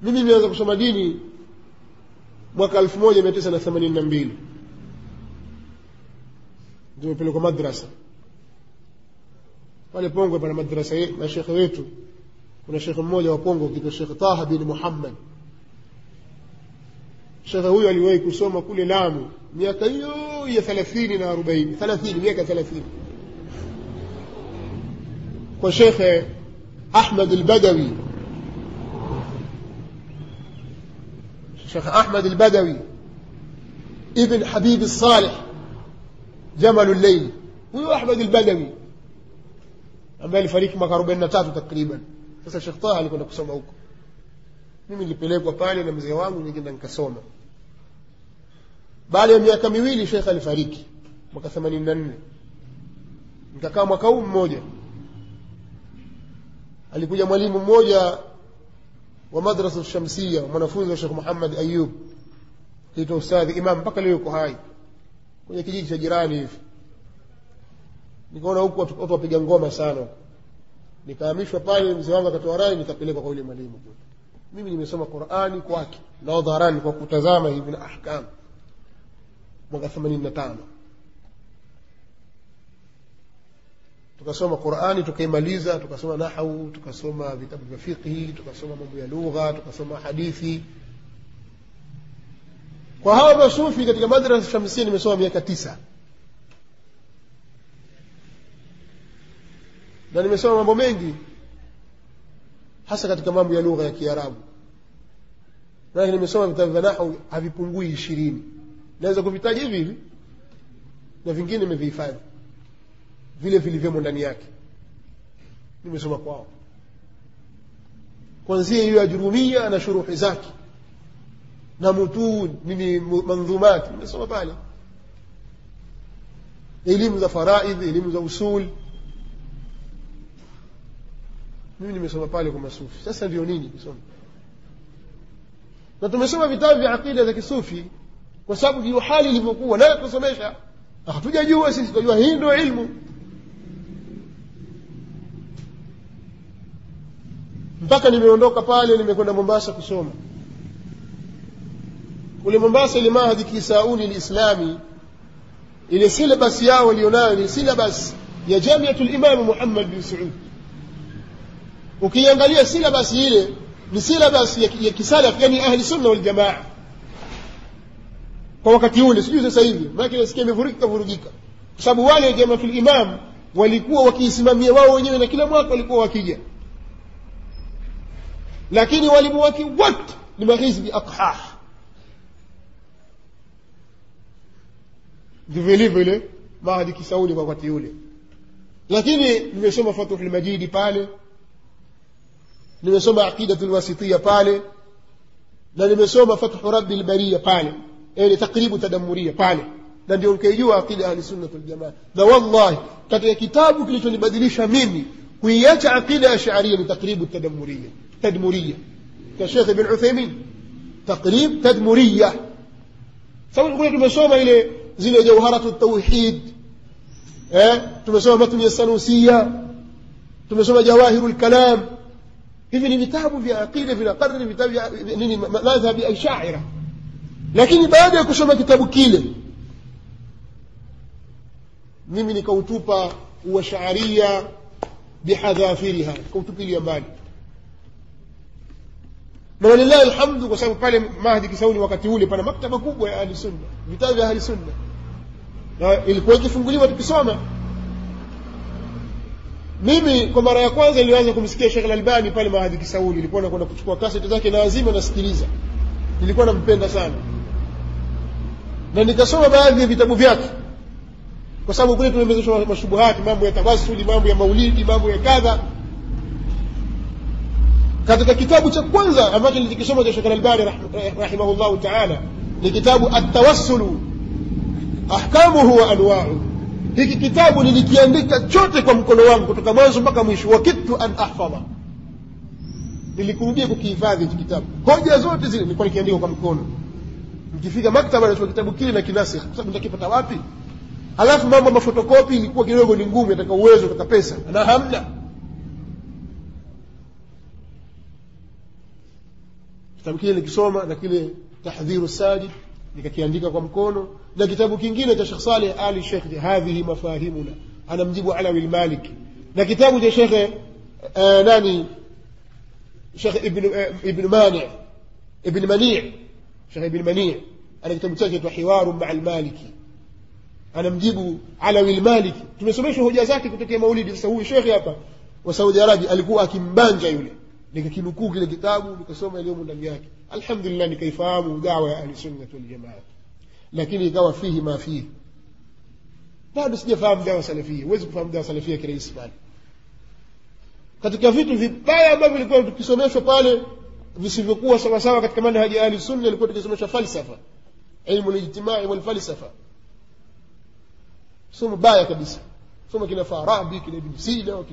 Mimi nimeanza kusoma dini mwaka 1982. Ndio nilipelekwa madrasa. Pale Pongwe pana madrasa na shekhe wetu. Kuna shekhe mmoja wa Pongwe kitwa Sheikh Taha bin Muhammad. Shekhe huyo aliwahi kusoma kule Lamu miaka hiyo ya 30 na 40, 30 miaka 30. Kwa Sheikh Ahmad al-Badawi. Sheikh Ahmad al-Badawi ibn Habib al-Salih Jamal al-Layl. Huyo Ahmad al-Badawi ambaye alifariki mwaka 43 takriban. Sasa Sheikh Taha alikwenda kusoma huko. Mimi nilipelekwa pale na mzee wangu nikaenda nikasoma. Baada ya miaka miwili Sheikh alifariki mwaka 84. Nikakaa mwaka huu mmoja. Alikuja mwalimu mmoja wa madrasa Shamsia, mwanafunzi wa Sheikh Muhammad Ayub, kitwa Ustadhi Imam, mpaka leo yuko hai kwenye kijiji cha jirani hivi. Nikaona huko watu wapiga ngoma sana. Nikahamishwa pale, mzee wangu akatoa rai, nikapelekwa kwa yule mwalimu. Mimi nimesoma Qur'ani kwake na udharani kwa kutazama hivi na ahkam mwaka 85. Tukasoma Qur'ani tukaimaliza, tukasoma nahwu, tukasoma vitabu vya fiqh, tukasoma mambo ya lugha, tukasoma hadithi. Kwa hawa masufi katika madrasa Shamsia nimesoma miaka 9. Na nimesoma mambo mengi hasa katika mambo ya lugha ya Kiarabu. Na nimesoma vitabu vya nahwu havipungui 20. Naweza kuvitaja hivi hivi na vingine nimevihifadhi vile vilivyomo ndani yake. Nimesoma kwao kuanzia hiyo ajrumia na shuruhi zake na mutun nini manzumat, nimesoma pale. Elimu za faraidh, elimu za usul, mimi nimesoma pale kwa masufi. Sasa ndio nini kusoma? Na tumesoma vitabu vya aqida za kisufi kwa sababu hiyo hali ilivyokuwa nayo tusomesha. Hatujajua sisi, tunajua hii ndio ilmu. Mpaka nimeondoka pale nimekwenda Mombasa kusoma. Kule Mombasa ile mahadi Kisauni al-Islami, ile syllabus yao walionayo ni syllabus ya Jamiatul Imam Muhammad bin Saud. Ukiangalia syllabus ile ni syllabus ya kisalaf, yani ahli sunna wal jamaa. Kwa wakati ule, sijui sasa hivi, maana nasikia imevurugika. Kwa sababu wale Jamiatul Imam walikuwa wakiisimamia wao wenyewe na kila mwaka walikuwa wakija. Lakini walimu wake wote ni mahizbi aqhah. Vile vile mahadi Kisauni kwa wakati ule. Lakini nimesoma Fathul Majid pale, nimesoma Aqidatul Wasitiyya pale, na nimesoma Fathu Rabbil Bariyya pale, yani Taqribu Tadammuriyya pale. Na ndio ukijua aqida ahli sunna wal jamaa. Na wallahi katika kitabu kilichonibadilisha mimi kuiacha aqida ash'ariyya ni Taqribu Tadmuriyya kwa Sheikh Ibn Uthaymeen. Taqrib Tadmuriyya. Sababu kule tumesoma ile zile jawharatu tauhid, tumesoma matn as-Sanusiyya, tumesoma jawahirul kalam. Hivi ni vitabu vya aqida vinakariri vitabu vya nini madhhabi ya Ash'ari. Lakini baada ya kusoma kitabu kile mimi nikautupa uash'ariyya bihadhafiriha, kautupilia mbali. Na walillahi alhamdu, kwa sababu pale Mahdi Kisauni wakati ule pana maktaba kubwa ya ahli sunna, vitabu vya ahli sunna, na ilikuwa ikifunguliwa tukisoma. Mimi kwa mara ya kwanza nilianza kumsikia Sheikh Al-Albani pale Mahdi Kisauni, nilikuwa nakwenda kuchukua kaseti zake na lazima nasikiliza. Nilikuwa nampenda sana, na nikasoma baadhi ya vitabu vyake, kwa sababu kule tumemezeshwa mashubuhati, mambo ya tawassuli, mambo ya maulidi, mambo ya kadha. Katika kitabu cha kwanza ambacho nilikisoma cha Sheikh Al-Albani rahimahullah ta'ala ni kitabu At-Tawassul Ahkamuhu wa Anwa'u. Hiki kitabu nilikiandika chote kwa mkono wangu kutoka mwanzo mpaka mwisho, wakitu an ahfadha. Nilikurudia kukihifadhi hiki kitabu, hoja zote zile nilikuwa nikiandika kwa mkono. Nikifika maktaba na kitabu kile na kinasikh, kwa sababu nitakipata wapi? Halafu mambo ya fotokopi ilikuwa kidogo ni ngumu, nataka uwezo, nataka pesa, na hamna. kitabu kile nikisoma na kile tahdhiru sajid nikakiandika kwa mkono, na kitabu kingine cha Sheikh Saleh Ali Sheikh hadhihi mafahimuna anamjibu Alawi al-Maliki, na kitabu cha Sheikh Sheikh ibn Mani' Sheikh ibn Mani' ana kitabu chake cha Hiwaru ma'a al-Maliki anamjibu Alawi al-Maliki. Tumesomeshwa hoja zake kutokea Maulidi. Sasa huyu Sheikh hapa wa Saudi Arabia alikuwa akimbanja yule, nikakinukuu kile kitabu nikasoma ile ndani yake, alhamdulillah nikaifahamu da'wa ya Ahlusunnah wal Jamaa, lakini ikawa fihi ma fihi. Bado sijafahamu da'wa salafia. Huwezi kufahamu da'wa salafia kirahisi pale. Katika vitu vibaya ambavyo vilikuwa tukisomeshwa pale visivyokuwa sawa sawa katika manhaji ya Ahlusunnah, ilikuwa tukisomeshwa falsafa, ilmu al-ijtimai wal falsafa. Somo baya kabisa. Somo kina Farabi, kina Ibn Sina,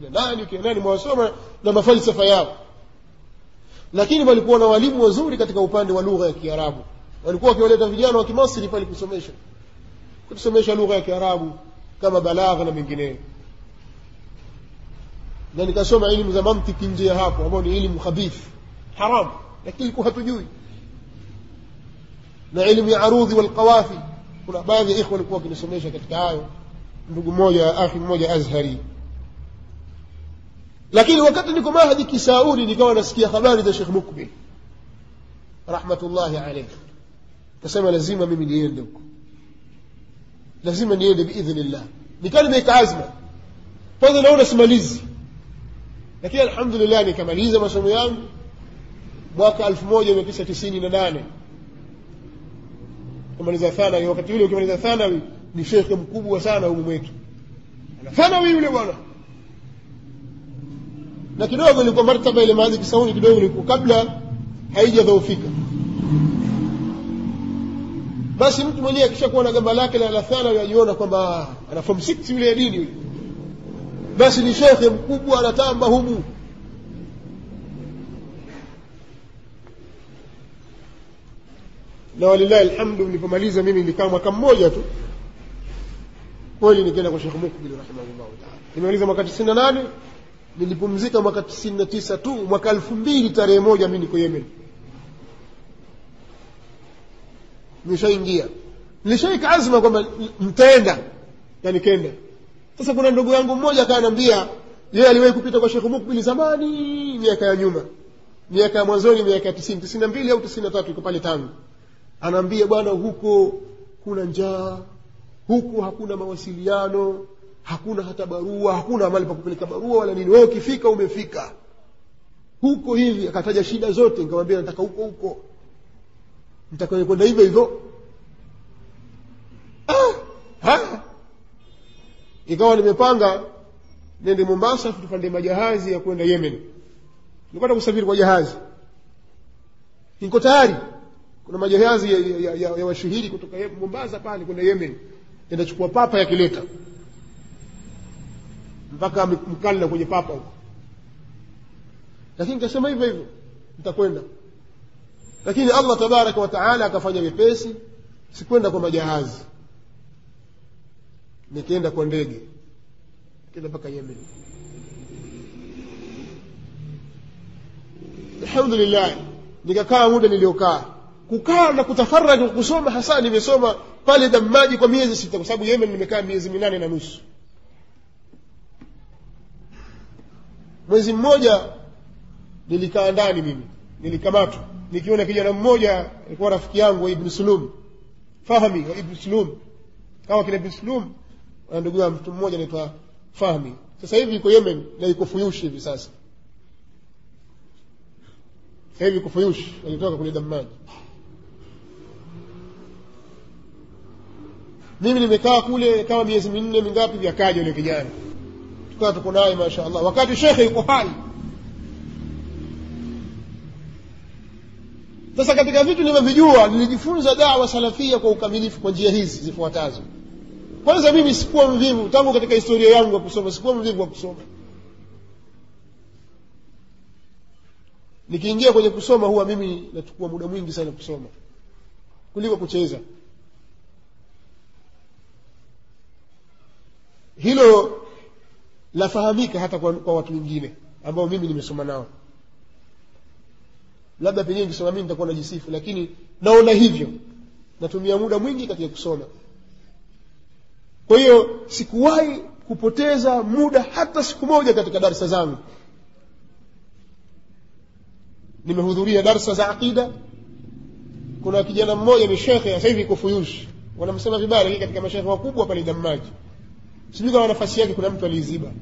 kina nani mwasoma na mafalsafa yao. Lakini walikuwa na walimu wazuri katika upande wa lugha ya Kiarabu. Walikuwa wakiwaleta vijana wa Kimasri pale kusomesha lugha ya Kiarabu kama balagha na mengineyo. Na nikasoma elimu za mantiki nje ya hapo, ambao ni elimu khabith, haram, lakini ilikuwa hatujui. Na elimu ya arudhi wal qawafi, kuna baadhi ya ikhwa walikuwa wakinisomesha katika hayo, ndugu mmoja, akhi mmoja Azhari. Lakini wakati niko mahadi Kisauni nikawa nasikia habari za Sheikh Mukbil rahmatullahi alayhi, kasema lazima mimi niende huko, lazima niende biidhnillah. Nikawa nimeweka azma, kwanza naona simalizi, lakini alhamdulillah nikamaliza masomo yangu mwaka 1998 kumaliza thanawi. Wakati ule ukimaliza thanawi ni sheikh mkubwa sana huko mwetu, ana thanawi yule bwana, na kidogo ilikuwa martaba ile mahadi Kisauni kidogo ilikuwa kabla haijadhoofika. Basi mtu mwenyewe akishakuwa na gamba lake la thanawi ajiona kwamba ana form 6 yule ya dini yule, basi ni sheikh mkubwa anatamba humu. Na walillahi alhamdu, nilipomaliza mimi nilikaa mwaka mmoja tu kweli, nikaenda kwa Sheikh Mukbil rahimahullah ta'ala. Nimemaliza mwaka 98, nilipumzika mwaka 99 tu. Mwaka 2000 tarehe 1 mimi niko Yemen, nishaingia, nilishaika azma kwamba mtaenda, na nikaenda. Sasa kuna ndugu yangu mmoja akaniambia yeye aliwahi kupita kwa Sheikh Mukbil zamani, miaka ya nyuma, miaka ya mwanzoni, miaka ya 90, 92 au 93, iko pale Tanga. Anaambia bwana, huko kuna njaa, huko hakuna mawasiliano, hakuna hata barua, hakuna mahali pa kupeleka barua wala nini, wewe ukifika umefika huko hivi. Akataja shida zote, nikamwambia nataka huko nitakaye kwenda hivyo. Ikawa nimepanga nende Mombasa tupande majahazi ya kwenda Yemen. Nilipata kusafiri kwa jahazi, niko tayari. Kuna majahazi ya washahidi kutoka Mombasa pale kwenda Yemen, nenda chukua papa ya kileta mpaka Mkalla kwenye papa huko. Lakini nikasema hivyo nitakwenda, lakini Allah tabaraka wa taala akafanya wepesi, sikwenda kwa majahazi, nikaenda kwa ndege, nikaenda mpaka Yemen. Alhamdulillah, nikakaa muda niliokaa, kukaa na kutafarraja kusoma. Hasa nimesoma pale Damaji kwa miezi 6, kwa sababu Yemen nimekaa miezi 8 na nusu. Mwezi mmoja nilikaa ndani mimi, nilikamatwa nikiona kijana mmoja alikuwa rafiki yangu Ibn Sulum, Fahmi wa Ibn Sulum, kawa kile Ibn Sulum na ndugu yangu mtu mmoja anaitwa Fahmi. Sasa hivi yuko Yemen na yuko Fuyushi hivi sasa. Sasa hivi yuko Fuyushi, alitoka kule Damaji. Mimi nimekaa kule kama miezi 4 mingapi vya kaja yule kijana, tukawa tuko naye mashaallah, wakati shekhe yuko hai. Sasa katika vitu nilivyojua, nilijifunza da'wa salafia kwa ukamilifu kwa njia hizi zifuatazo. Kwanza, mimi sikuwa mvivu tangu katika historia yangu ya kusoma, sikuwa mvivu wa kusoma. Nikiingia kwenye kusoma huwa mimi nachukua muda mwingi sana kusoma kuliko kucheza. Hilo lafahamika hata kwa watu wengine ambao mimi nimesoma nao. labda pengine nikisoma mimi nitakuwa najisifu, lakini naona hivyo, natumia muda mwingi katika kusoma. Kwa hiyo sikuwahi kupoteza muda hata siku moja katika darasa zangu. Nimehudhuria darasa za aqida. Kuna kijana mmoja ni shekhe sasa hivi yuko Fuyush, wanamsema vibaya, lakini katika mashekhe wakubwa pale Damaji, sijui kama nafasi yake kuna mtu aliziba,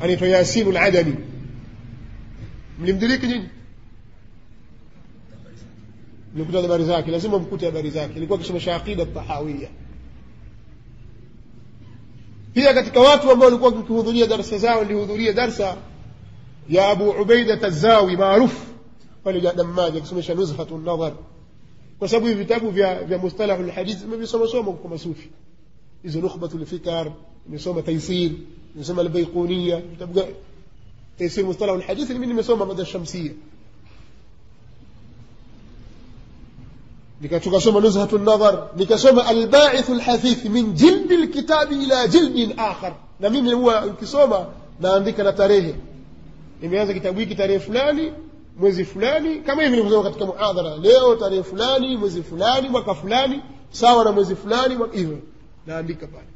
anaitwa Yasin al-Adani. Mlimdiriki nyinyi? Nilikuta habari zake, lazima mkute habari zake. Alikuwa akisomesha aqida tahawiyya. Pia katika watu ambao walikuwa wakihudhuria darasa zao, nilihudhuria darasa ya Abu Ubaida Tazawi maarufu pale Damaji, akisomesha Nuzhatun Nadhar, kwa sababu hivi vitabu vya mustalah al-hadith nimevisoma kwa masufi. Hizo Nukhbatul Fikr, nimesoma Taysir, nimesoma al-Bayquniyya, vitabu Taysir mustalah al-hadith mimi nimesoma Mada Shamsiyya. nikasoma Nuzhatun Nadhar, nikasoma Al-Ba'ith al-Hathith min jild al-kitab ila jild akhar. Na mimi huwa nikisoma naandika na tarehe, nimeanza kitabu hiki tarehe fulani mwezi fulani, kama hivi nilivyosema katika muhadhara, leo tarehe fulani mwezi fulani mwaka fulani sawa na mwezi fulani hivyo naandika pale.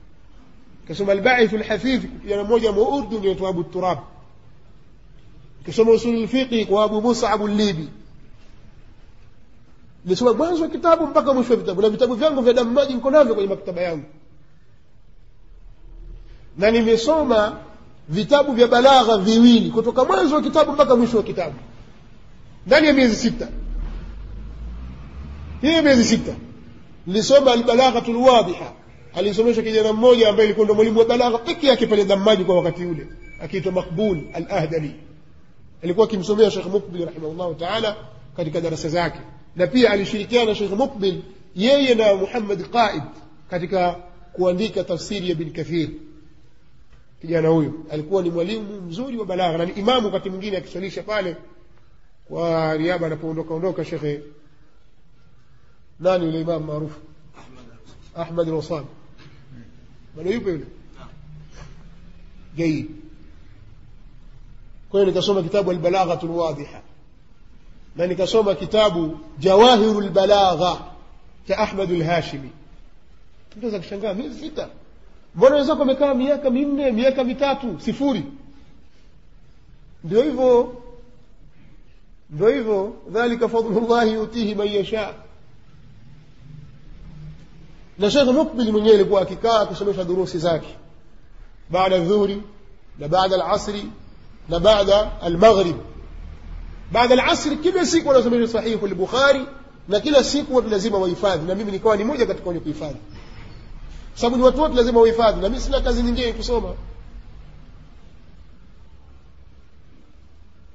Kasoma Al-Ba'ith al-Hathith ya mmoja wa Urdu anaitwa Abu Turab. Kasoma Usul al-Fiqh kwa Abu Mus'ab al-Libi. Nisoma mwanzo wa kitabu mpaka mwisho wa kitabu, na vitabu vyangu vya Damaji niko navyo kwenye maktaba yangu. Na nimesoma vitabu vya balagha viwili kutoka mwanzo wa kitabu mpaka mwisho wa kitabu ndani ya miezi 6. Hii miezi 6 nilisoma al-Balaghatul Wadhiha, alisomesha kijana mmoja ambaye alikuwa ndo mwalimu wa balagha pekee yake pale Damaji kwa wakati ule, akiitwa Maqbul al-Ahdali. Alikuwa akimsomea Sheikh Muqbil rahimahullah ta'ala katika darasa zake, na pia alishirikiana Sheikh Muqbil yeye na Muhammad Qaid katika kuandika tafsiri ya Ibn Kathir. Kijana huyo alikuwa ni mwalimu mzuri wa balagha na ni imamu wakati mwingine akiswalisha pale kwa riaba anapoondoka Sheikh nani yule imam maarufu Ahmad al-Wasam, bado yupo yule jayid. Kwa hiyo nikasoma kitabu al-Balaghatul Wadhiha, na nikasoma kitabu Jawahirul Balagha cha Ahmad al-Hashimi. Ndio zakishangaa miezi 6, mbona wenzako wamekaa miaka 4 miaka 3 sifuri? Ndio hivyo, dhalika fadlullah yutihi man yasha. Na Sheikh Muqbil mwenyewe alikuwa akikaa kusomesha durusi zake baada dhuhuri na baada al-asri na baada al-maghrib. Baada al-asri kila siku anasomesha Sahih al-Bukhari, na kila siku watu lazima wahifadhi, na mimi nikawa ni mmoja katika wenye kuhifadhi, sababu ni watu wote lazima wahifadhi, na mimi sina kazi nyingine kusoma.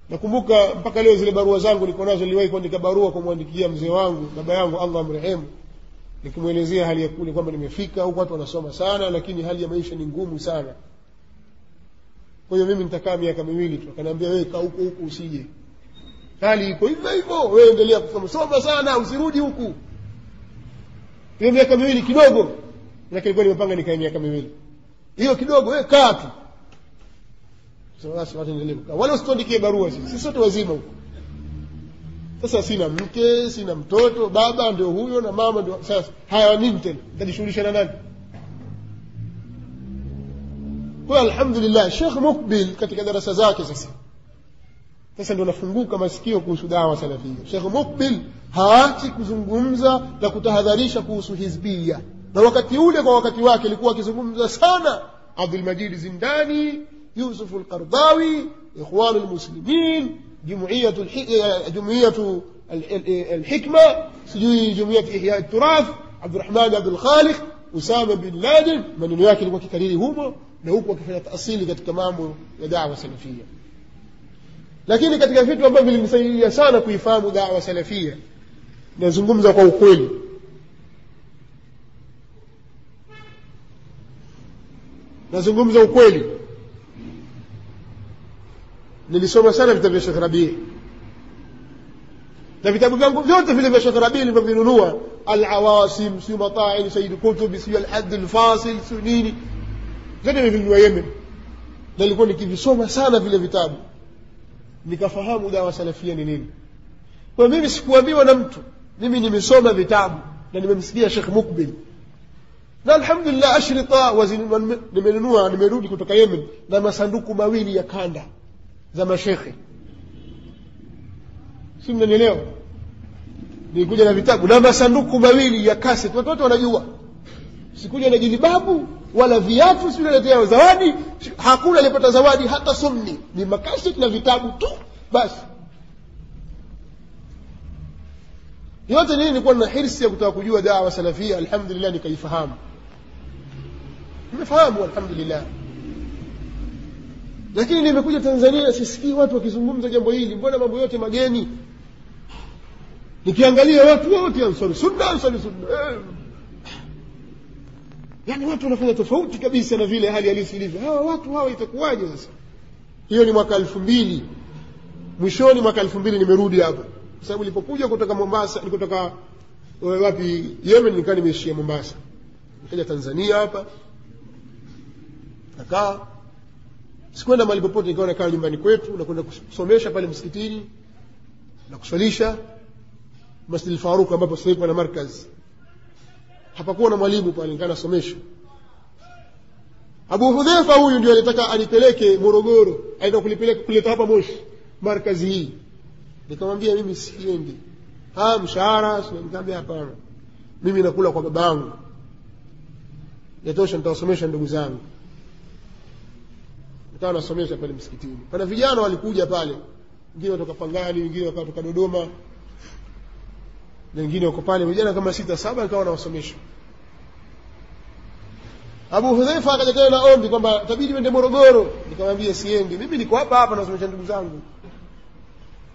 Nakumbuka mpaka leo zile barua zangu niko nazo, niliwahi kuandika barua kumwandikia mzee wangu, baba yangu Allah amrehemu, nikimuelezea hali ya kule kwamba nimefika huko, watu wanasoma sana lakini hali ya maisha ni ngumu sana. Kwa hiyo mimi nitakaa miaka 2 tu. Akaniambia wewe kaa huko usije, hali iko hivyo, wewe endelea kusoma, soma sana usirudi huku. Hiyo miaka 2 kidogo, lakini nilikuwa nimepanga nikae miaka 2 hiyo kidogo, wewe kaa tu. Sasa watu endelee kukaa, wala usituandikie barua. Sisi sote wazima huko. Sasa sina mke, sina mtoto, baba ndio huyo na mama ndio. Sasa haya nini tena, nitajishughulisha na nani? Kwa alhamdulillah Sheikh Muqbil katika darasa zake sasa ndio nafunguka masikio kuhusu dawa salafia. Sheikh Muqbil haachi kuzungumza na kutahadharisha kuhusu hizbia, na wakati ule kwa wakati wake alikuwa akizungumza sana Abdul Majid Zindani, Yusuf al-Qardawi, Ikhwan al-Muslimin, Jumuiyatul al-Hikma, sijui Jumuiyatul Ihya al-Turath, Abdurrahman Abdul Khaliq, Usama bin Laden. Maneno yake yalikuwa kikariri humo na huko akifanya taasili katika mambo ya da'wa salafia. Lakini katika vitu ambavyo vilimsaidia sana kuifahamu da'wa salafia, nazungumza kwa ukweli, nilisoma sana vitabu vya Sheikh Rabi', na vitabu vyangu vyote vile vya Sheikh Rabi' nilivyovinunua, Al-Awasim, si Mata'in Sayyid Qutb, si Al-Hadd al-Fasil, sunini zote nilinunua Yemen, na nilikuwa nikivisoma sana vile vitabu, nikafahamu dawa salafia ni nini. Kwa mimi sikuambiwa na mtu, mimi nimesoma vitabu na nimemsikia Sheikh Mukbil, na alhamdulillah ashrita nimenunua, nimerudi kutoka Yemen na masanduku 2 ya kanda za mashekhe. Si mnanielewa? Nilikuja na vitabu na masanduku 2 ya cassette. Watu wanajua sikuja na jilibabu wala viatu, si naletea zawadi. Hakuna alipata zawadi hata sumni, ni makaseti na vitabu tu basi. Yote nini? Nilikuwa na hirsi ya kutaka kujua da'wa salafia. Alhamdulillah nikaifahamu, nimefahamu alhamdulillah. Lakini nimekuja Tanzania sisikii watu wakizungumza jambo hili. Mbona mambo yote mageni? Nikiangalia watu wote ansari sunna, ansari sunna, yani watu wanafanya tofauti kabisa na vile hali halisi ilivyo. Hawa watu hawa itakuwaje sasa? Hiyo ni mwaka 2000, mwishoni mwaka 2000 nimerudi hapa, kwa sababu nilipokuja kutoka Mombasa, nilikotoka wapi, Yemen, nikaa nimeishia Mombasa, nikaja Tanzania hapa nakaa. Sikwenda mahali popote, nikawa nakaa nyumbani kwetu na kwenda kusomesha pale msikitini na kuswalisha Masjid al-Faruq, ambapo sasa hivi na markaz. Hapakuwa na mwalimu pale, nikaa nasomesha. Abu Hudhaifa huyu ndio alitaka anipeleke Morogoro, aenda kuleta hapa Moshi markazi hii. Nikamwambia mimi siendi. Mshahara, nikamwambia hapana, mimi nakula kwa babangu, yatosha, nitawasomesha ndugu zangu. Nikawa nasomesha pale msikitini. Pana vijana walikuja pale, wengine kutoka Pangani, wengine kutoka Dodoma, wengine wako pale, vijana kama 6-7, nikawa nawasomesha. Abu Hudhaifa akaja tena na ombi kwamba itabidi uende Morogoro. Nikamwambia siendi, mimi niko hapa nasomesha ndugu zangu,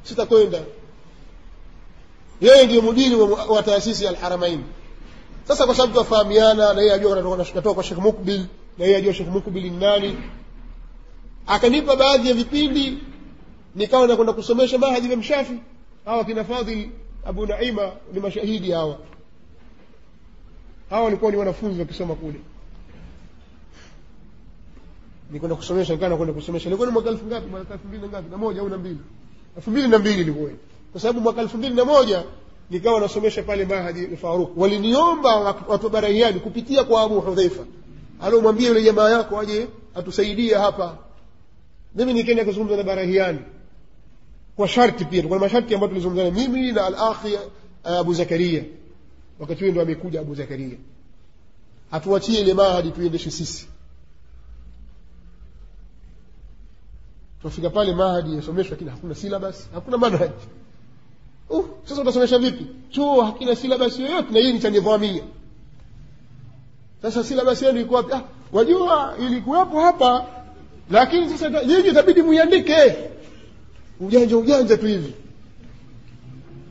sitakwenda. Yeye ndio mudiri wa taasisi ya Al-Haramain. Sasa kwa sababu tufahamiana, na yeye ajua tunatoka kwa Sheikh Mukbil, na yeye ajua Sheikh Mukbil ni nani, akanipa baadhi ya vipindi, nikawa nakwenda kusomesha Mahadi ya Mshafi. Hawa kina Fadhil Abu Naima ni mashahidi hawa. Hawa walikuwa ni wanafunzi wakisoma kule. Nikwenda kusomesha, nikawa kusomesha. Ilikuwa ni mwaka 2000 ngapi? Mwaka 2000 ngapi? Na moja au na mbili? 2002 ilikuwa. Kwa sababu mwaka 2001 nikawa nasomesha pale Mahadi al-Faruq. Waliniomba watu barahiani kupitia kwa Abu Hudhaifa, alomwambia yule jamaa yako aje atusaidie hapa. Mimi nikaenda kuzungumza na barahiani kwa sharti pia. Kwa masharti ambayo tulizungumzana mimi na al-akhi Abu Zakaria. Wakati huo ndo amekuja Abu Zakaria, atuachie ile Mahadi tuendeshe sisi. Tufika pale Mahadi yasomeshwa, lakini hakuna syllabus, hakuna manhaj. Sasa utasomesha vipi? Chuo hakina syllabus yoyote, na hii ni cha nidhamia. Sasa syllabus yenu iko wapi? Wajua ilikuwepo hapa, lakini sasa nyinyi itabidi muiandike. Ujanja tu hivi.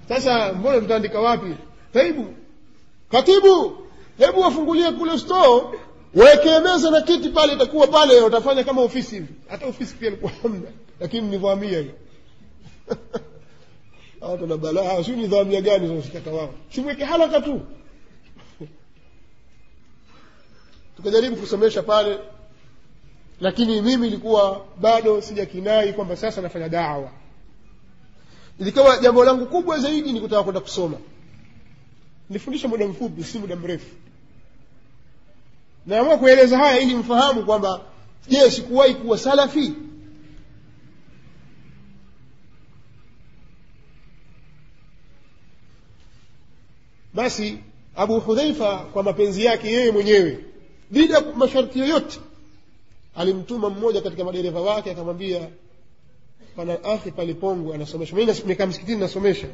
Sasa mbona tutaandika wapi? Katibu, hebu wafungulie kule store, weke meza na kiti pale, itakuwa pale utafanya kama ofisi hivi. Hata ofisi pia ilikuwa hamna, lakini nidhamia hiyo. Hata na balaa, sio nidhamia gani zinasikata wao. Simweke halaka tu. Tukajaribu kusomesha pale, lakini mimi nilikuwa bado sijakinai kwamba sasa nafanya da'wa. Ilikuwa jambo langu kubwa zaidi ni kutaka kwenda kusoma. Nilifundisha muda mfupi, si muda mrefu. Naamua kueleza haya ili mfahamu kwamba je, sikuwahi kuwa salafi. Basi Abu Hudhaifa kwa mapenzi yake yeye mwenyewe, bila masharti yoyote, alimtuma mmoja katika madereva wake, akamwambia pana akhi pale Pongwe anasomesha. Mimi nimekaa msikitini nasomesha,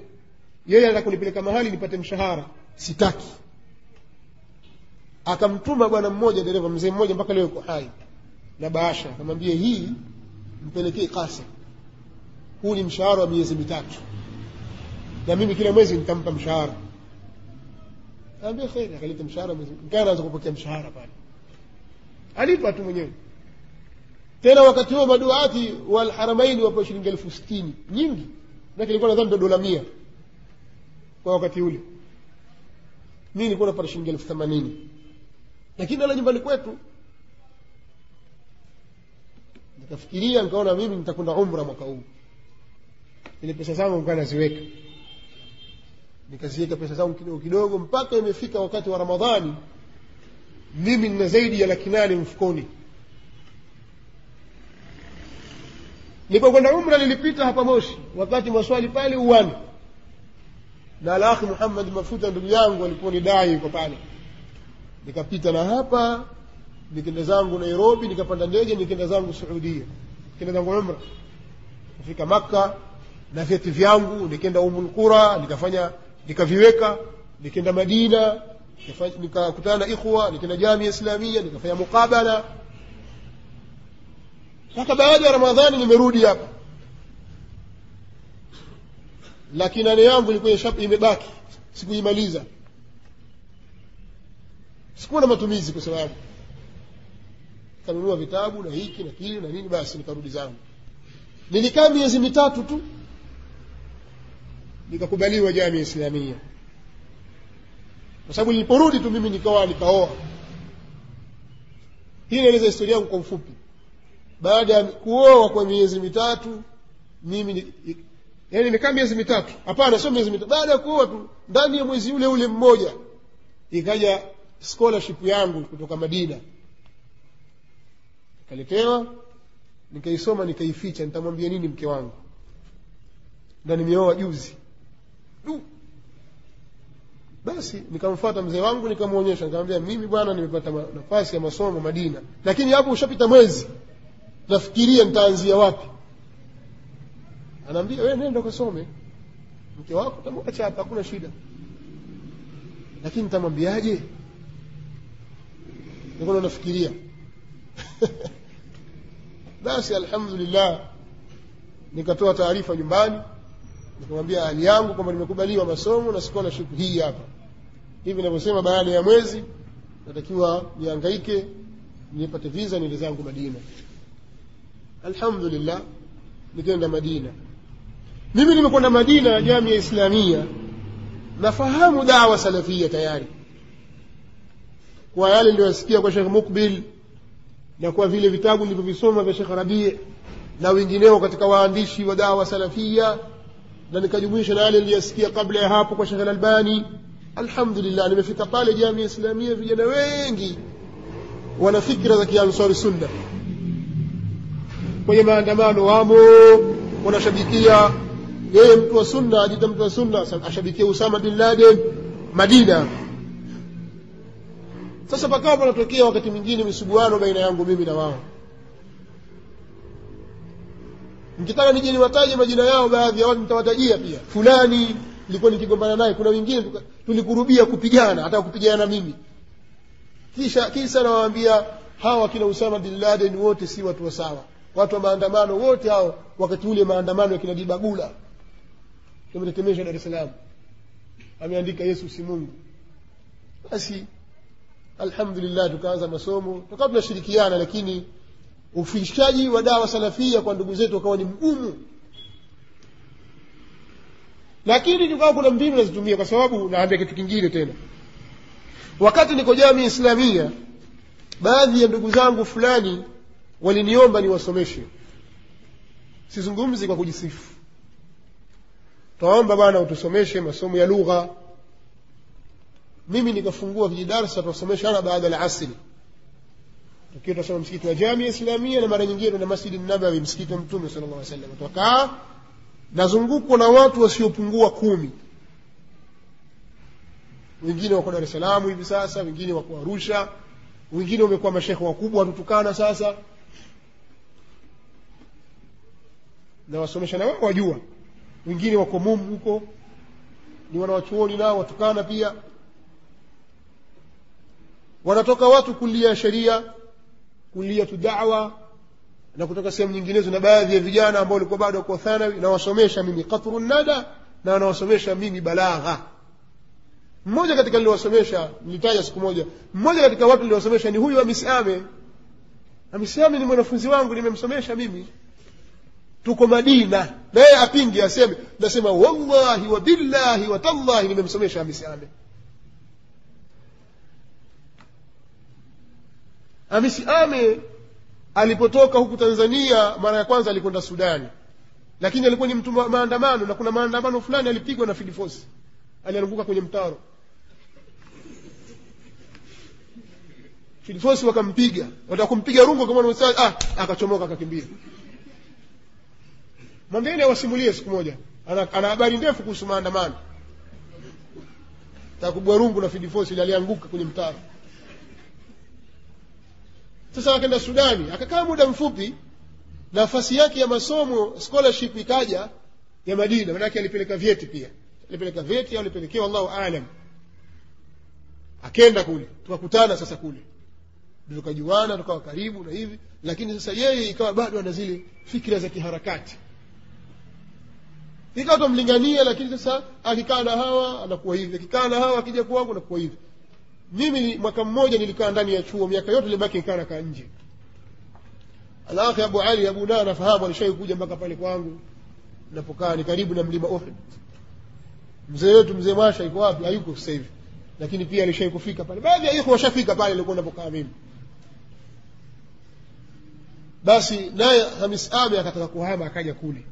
yeye anataka kunipeleka mahali nipate mshahara, sitaki. Akamtuma bwana mmoja, dereva mzee mmoja, mpaka leo yuko hai, na bahasha, akamwambia hii mpelekee Qasim, huu ni mshahara wa miezi 3, na mimi kila mwezi nitampa mshahara. Akamwambia khair, akaleta mshahara mwezi, nikaanza kupokea mshahara pale, alipa tu mwenyewe. Tena wakati huo maduati wal Haramain wapo shilingi 60,000 nyingi, na kilikuwa nadhani dola 100 kwa wakati ule. Mimi nilikuwa napata shilingi 80,000, lakini ala nyumbani kwetu. Nikafikiria, nikaona mimi nitakwenda umra mwaka huu, ile pesa zangu nikawa naziweka. nikaziweka pesa zangu kidogo kidogo mpaka imefika wakati wa Ramadhani mimi nina zaidi ya 800,000 mfukoni. Nilipokwenda umra nilipita hapa Moshi wakati maswali pale uwani, na Al-Akhi Muhammad Mafuta ndugu yangu aliponidai yuko pale, nikapita na hapa nikaenda zangu Nairobi, nikapanda ndege nikaenda zangu Saudia, nikaenda zangu umra, nifika Makka na vyeti vyangu, nikaenda Umul Qura nikaviweka, nikaenda Madina nikakutana na ikhwa, nikaenda Jamia Islamia nikafanya mukabala. Sasa baada ya Ramadhani nimerudi hapa, lakini nane yangu ilikuwa imebaki, sikuimaliza, sikuwa na matumizi kwa sababu kanunua vitabu na hiki na kile na nini, basi nikarudi zangu. Nilikaa miezi 3 tu nikakubaliwa Jamia Islamia, kwa sababu niliporudi tu mimi nikaoa. Hii inaeleza historia yangu kwa ufupi. Baada ya kuoa kwa miezi 3 mimi yani nimekaa miezi 3, hapana sio miezi 3, baada ya kuoa tu ndani ya mwezi ule mmoja ikaja scholarship yangu kutoka Madina, nikaletewa, nikaisoma, nikaificha. Nitamwambia nini mke wangu? Na nimeoa juzi. Basi nikamfuata mzee wangu nikamuonyesha, nikamwambia mimi bwana nimepata nafasi ya masomo Madina, lakini hapo ushapita mwezi, nafikiria nitaanzia wapi. Anaambia wewe nenda ukasome, mke wako utamwacha hapa, hakuna shida. Lakini nitamwambiaje? niko nafikiria. Basi alhamdulillah nikatoa taarifa nyumbani, nikamwambia hali yangu kwamba nimekubaliwa masomo na scholarship hii hapa. Hivi ninavyosema, baada ya mwezi natakiwa nihangaike nipate visa niende zangu Madina. Alhamdulillah nikaenda Madina. Mimi nimekwenda Madina Jamia Islamia, nafahamu da'wa salafia tayari kwa yale niliyosikia kwa Sheikh Mukbil na kwa vile vitabu nilivyovisoma vya Sheikh Rabi' na wengineo katika waandishi wa da'wa salafia, na nikajumuisha na yale niliyosikia kabla ya hapo kwa Sheikh Al-Albani. Alhamdulillah nimefika pale Jamia Islamia, vijana wengi wana fikra za Kiansari Sunna, kwenye maandamano wamo, wanashabikia yeye mtu wa sunna, ajita mtu wa sunna, ashabikia Usama bin Laden Madina. Sasa pakawa panatokea wakati mwingine misuguano baina yangu mimi na wao. Mkitaka nije niwataje majina yao, baadhi ya watu nitawatajia pia. Fulani nilikuwa nikigombana naye, kuna wengine tulikurubia kupigana, hata kupigana na mimi. Kisha nawaambia hawa kina Usama bin Laden wote si watu wa sawa. Watu wa maandamano wote hao, wakati ule maandamano ya kina Dibagula tumetetemesha Dar es Salaam, ameandika Yesu si Mungu. Basi alhamdulillah tukaanza masomo, tukawa tunashirikiana, lakini ufikishaji wa dawa salafia kwa ndugu zetu ukawa ni mgumu. Lakini tukawa kuna mbinu nazitumia, kwa sababu naambia kitu kingine tena. Wakati niko Jamia Islamia, baadhi ya ndugu zangu fulani waliniomba niwasomeshe. Sizungumzi kwa kujisifu, tuomba bwana utusomeshe masomo ya lugha. Mimi nikafungua vijidarasa tuwasomesha ana baada ya asri, tukiwa tunasoma msikiti wa Jamia Islamia, na mara nyingine na Masjid an-Nabawi, msikiti wa Mtume sallallahu alaihi wasallam. Tukaa nazungukwa na watu wasiopungua 10. Wengine wako Dar es Salaam hivi sasa, wengine wako Arusha, wengine wamekuwa mashekhe wakubwa watutukana sasa, na wasomesha na wao wajua. Wengine wako Mumu huko, ni wanawachuoni nao watukana pia. Wanatoka watu kulia sheria, kulia da'wa, na kutoka sehemu nyinginezo, na baadhi ya vijana ambao walikuwa bado kwa thanawi, na wasomesha mimi qatrun nada, na wanawasomesha mimi balagha. Mmoja katika niliwasomesha, nilitaja siku moja, mmoja katika watu niliwasomesha ni huyu Amisame. Amisame ni mwanafunzi wangu, nimemsomesha mimi. Tuko Madina, naye apingi aseme, nasema wallahi wa billahi wa tallahi nimemsomesha Amisame. Amisame alipotoka huku Tanzania mara ya kwanza alikwenda Sudani, lakini alikuwa ni mtu maandamano, na kuna maandamano fulani alipigwa na Field Force, alianguka kwenye mtaro. Fidifosi wakampiga, watakumpiga rungu kama ustadhi, akachomoka akakimbia. Mwambieni awasimulie siku moja, ana habari ndefu kuhusu maandamano. Takubwa rungu na Fidifosi alianguka kwenye mtaro. Sasa akaenda Sudani, akakaa muda mfupi, nafasi yake ya masomo scholarship ikaja ya Madina, maana yake alipeleka vyeti pia. Alipeleka vyeti au alipelekewa Allahu aalam. Akaenda kule, tukakutana sasa kule. Tukajuana, tukawa karibu na hivi, lakini sasa yeye ikawa bado ana zile fikra za kiharakati. Ikawa tumlingania, lakini sasa akikaa na hawa anakuwa hivi, akikaa na hawa akija kwangu anakuwa hivi. Mimi mwaka mmoja nilikaa ndani ya chuo, miaka yote nilibaki nikaa nje. Alakhi Abu Ali Abu Nana nafahamu alishaikuja mpaka pale kwangu. Napokaa ni karibu na mlima Uhud. Mzee wetu mzee Masha yuko wapi? Hayuko sasa hivi. Lakini pia alishaikufika pale. Baadhi ya ikhwa washafika pale nilikuwa napokaa mimi. Basi naye Hamis Ame akataka kuhama akaja kule.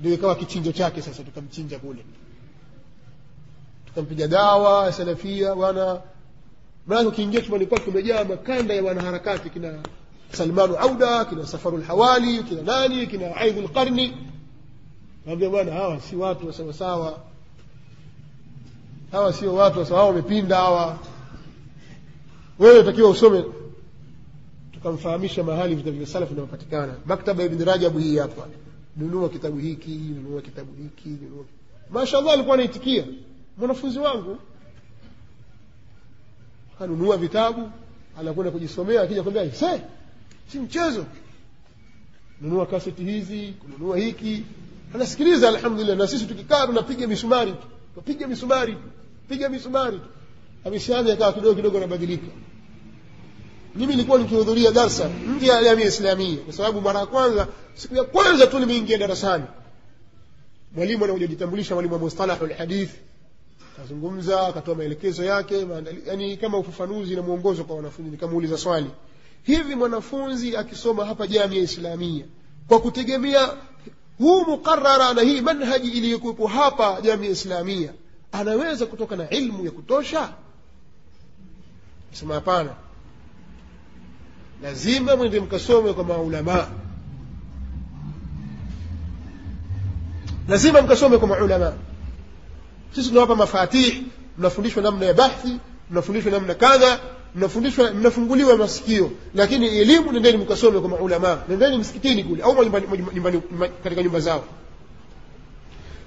Ndio ikawa kichinjo chake sasa, tukamchinja kule. Tukampiga dawa salafia bwana. Maana ukiingia chumbani kwake kumejaa makanda ya wanaharakati, kina Salmanu Auda, kina Safarul Hawali, kina nani, kina Aidul Qarni. Naambia bwana, hawa si watu sawa sawa. Hawa sio watu sawa, wamepinda hawa. Wewe unatakiwa usome. Tukamfahamisha mahali vitabu vya salaf vinapatikana. Maktaba ya Ibn Rajab hii hapa. Nunua kitabu hiki, nunua kitabu hiki, nunua. Mashaallah alikuwa anaitikia. Mwanafunzi wangu kanunua vitabu, anakwenda kujisomea, akija kwambia, si mchezo. Nunua kaseti hizi, kununua hiki. Anasikiliza alhamdulillah, na sisi tukikaa tunapiga misumari tu. Tupiga misumari, piga misumari. Ameshaanza akawa kidogo kidogo anabadilika. Mimi nilikuwa nikihudhuria darasa nje ya jamii Islamia kwa sababu mara ya kwanza, siku ya kwanza tu nimeingia darasani, mwalimu anakuja kujitambulisha, mwalimu wa mustalahul hadith, kazungumza, akatoa maelekezo yake, yani kama ufafanuzi na muongozo kwa wanafunzi. Nikamuuliza swali, hivi mwanafunzi akisoma hapa jamii Islamia kwa kutegemea huu mukarrara na hii manhaji iliyokuwepo hapa jamii Islamia, anaweza kutoka na ilmu ya kutosha? Sema hapana, lazima mwende mkasome kwa maulama. Lazima mkasome kwa maulama. Sisi tunawapa mafatih, mnafundishwa namna ya bahthi, mnafundishwa namna kadha, mnafunguliwa masikio, lakini elimu nendeni mkasome kwa maulama. Nendeni msikitini kule au nyumbani katika nyumba zao.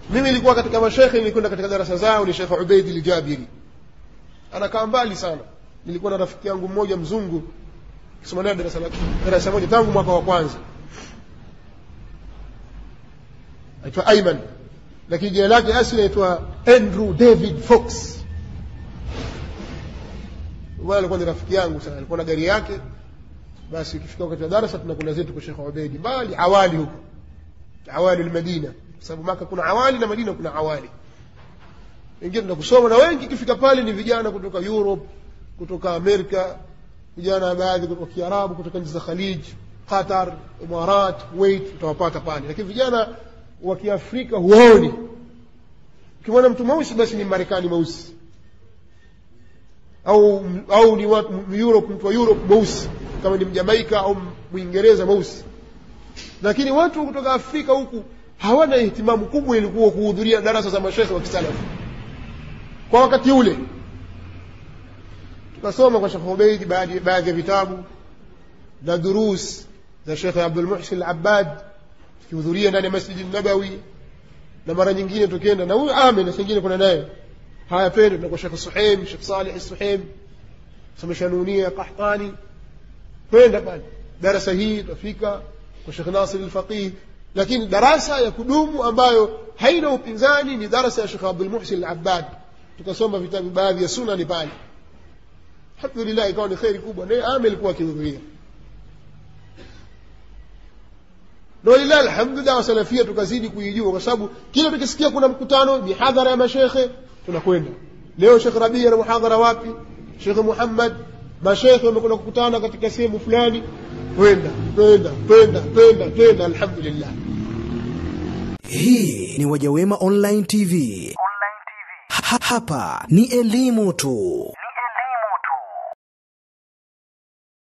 Mimi nilikuwa katika mashaikhi, nilikwenda katika darasa zao, ni Sheikh Ubaid al-Jabiri. Anakaa mbali sana. Nilikuwa na rafiki yangu mmoja mzungu kisoma naye darasa moja tangu mwaka wa kwanza. Aitwa Ayman, lakini jina lake asili aitwa Andrew David Fox. Wale alikuwa ni rafiki yangu sana, alikuwa na gari yake. Basi ukifika wakati wa darasa tunakwenda zetu kwa Sheikh Ubaid, bali awali huko, awali al-Madina, sababu Maka kuna awali na Madina kuna awali. Wengine tunakusoma, na wengi ikifika pale ni vijana kutoka Europe, kutoka Amerika, vijana baadhi kutoka Kiarabu, kutoka nchi za Khalij, Qatar, Imarat, Kuwait, utawapata pale. Lakini vijana wa Kiafrika huoni. Ukimwona mtu mweusi basi ni Marekani mweusi, au ni watu Europe, mtu wa Europe mweusi, kama ni Mjamaika au Mwingereza mweusi. Lakini watu kutoka Afrika huku hawana ihtimamu kubwa ilikuwa kuhudhuria darasa za mashaikh wa kisalafu kwa wakati ule. Tukasoma kwa Sheikh Ubaid baadhi ya vitabu na durus za Sheikh Abdul Muhsin al-Abbad, tukihudhuria ndani ya Masjid an-Nabawi, na mara nyingine tukienda na huyu Amin na singine kuna naye. Haya twende na kwa Sheikh Suhaim, Sheikh Salih al-Suhaim, Samshanunia Qahtani, twenda pale darasa hii tufika kwa Sheikh Nasir al-Faqih. Lakini darasa ya kudumu ambayo haina upinzani ni darasa ya Sheikh Abdul Muhsin al-Abbad. Tukasoma vitabu baadhi ya sunani pale. Alhamdulillah, ikawa ni khairi kubwa, naye Amil alikuwa akihudhuria. Na walillahi alhamdulillah, salafia tukazidi kuijua kwa sababu kila tukisikia kuna mkutano mihadhara ya mashekhe tunakwenda. Leo Sheikh Rabia na muhadhara wapi, Sheikh Muhammad, mashekhe wamekwenda kukutana katika sehemu fulani, twenda alhamdulillah. Hii ni Wajawema Online TV. Hapa ni elimu tu.